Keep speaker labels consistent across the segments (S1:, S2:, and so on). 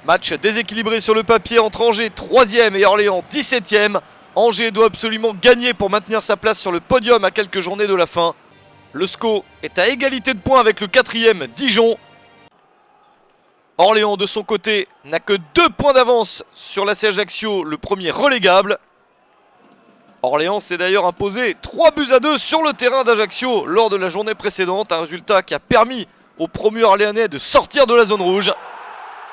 S1: Match déséquilibré sur le papier entre Angers 3e et Orléans 17e. Angers doit absolument gagner pour maintenir sa place sur le podium à quelques journées de la fin. Le SCO est à égalité de points avec le 4e Dijon. Orléans de son côté n'a que 2 points d'avance sur l'AC Ajaccio, le premier relégable. Orléans s'est d'ailleurs imposé 3-2 sur le terrain d'Ajaccio lors de la journée précédente. Un résultat qui a permis aux promus orléanais de sortir de la zone rouge.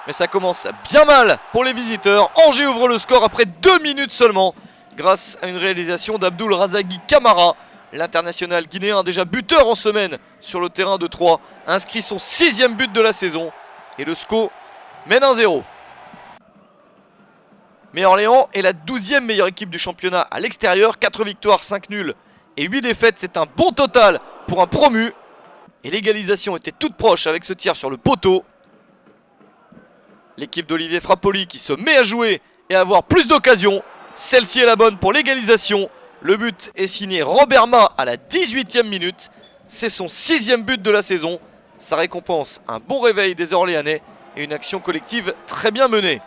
S1: Mais ça commence bien mal pour les visiteurs. Angers ouvre le score après 2 minutes seulement grâce à une réalisation d'Abdoul Razagui Camara. L'international guinéen, déjà buteur en semaine sur le terrain de Troyes, inscrit son 6e but de la saison. Et le SCO mène 1-0. Mais Orléans est la 12e meilleure équipe du championnat à l'extérieur. 4 victoires, 5 nuls et 8 défaites. C'est un bon total pour un promu. Et l'égalisation était toute proche avec ce tir sur le poteau. L'équipe d'Olivier Frappoli qui se met à jouer et à avoir plus d'occasions. Celle-ci est la bonne pour l'égalisation. Le but est signé Robert Ma à la 18e minute. C'est son 6e but de la saison. Ça récompense un bon réveil des Orléanais et une action collective très bien menée.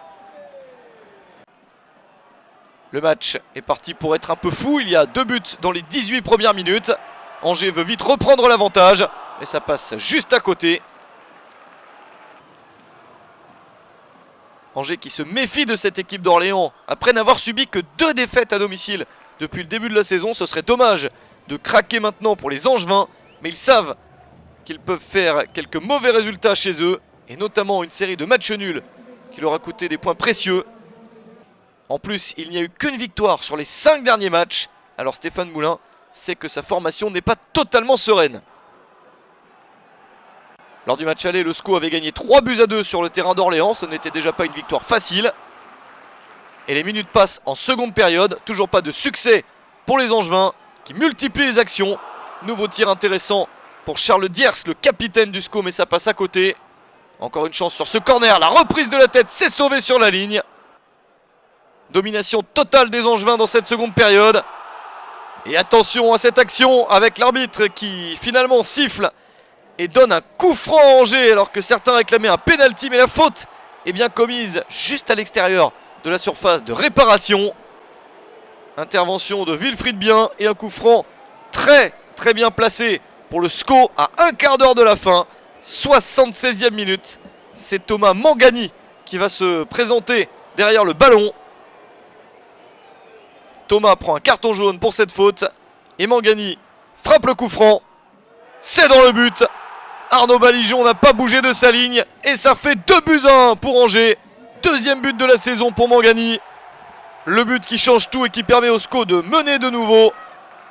S1: Le match est parti pour être un peu fou. Il y a 2 buts dans les 18 premières minutes. Angers veut vite reprendre l'avantage, mais ça passe juste à côté. Angers qui se méfie de cette équipe d'Orléans après n'avoir subi que 2 défaites à domicile depuis le début de la saison. Ce serait dommage de craquer maintenant pour les Angevins, mais ils savent qu'ils peuvent faire quelques mauvais résultats chez eux, et notamment une série de matchs nuls qui leur a coûté des points précieux. En plus, il n'y a eu qu'une victoire sur les 5 derniers matchs, alors Stéphane Moulin sait que sa formation n'est pas totalement sereine. Lors du match aller, le SCO avait gagné 3-2 sur le terrain d'Orléans. Ce n'était déjà pas une victoire facile. Et les minutes passent en seconde période. Toujours pas de succès pour les Angevins qui multiplient les actions. Nouveau tir intéressant pour Charles Diers, le capitaine du SCO, mais ça passe à côté. Encore une chance sur ce corner. La reprise de la tête s'est sauvée sur la ligne. Domination totale des Angevins dans cette seconde période. Et attention à cette action avec l'arbitre qui finalement siffle et donne un coup franc à Angers alors que certains réclamaient un pénalty, mais la faute est bien commise juste à l'extérieur de la surface de réparation. Intervention de Wilfried Bien et un coup franc très bien placé pour le SCO à un quart d'heure de la fin. 76e minute. C'est Thomas Mangani qui va se présenter derrière le ballon. Thomas prend un carton jaune pour cette faute et Mangani frappe le coup franc. C'est dans le but. Arnaud Balijon n'a pas bougé de sa ligne et ça fait 2-1 pour Angers. 2e but de la saison pour Mangani. Le but qui change tout et qui permet au SCO de mener de nouveau.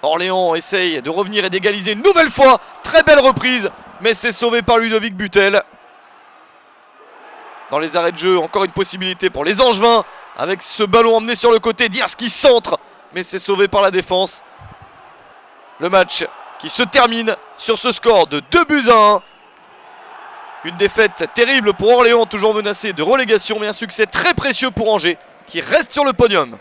S1: Orléans essaye de revenir et d'égaliser une nouvelle fois. Très belle reprise, mais c'est sauvé par Ludovic Butel. Dans les arrêts de jeu, encore une possibilité pour les Angevins. Avec ce ballon emmené sur le côté, Diers qui centre, mais c'est sauvé par la défense. Le match qui se termine sur ce score de 2-1. Une défaite terrible pour Orléans, toujours menacé de relégation, mais un succès très précieux pour Angers, qui reste sur le podium.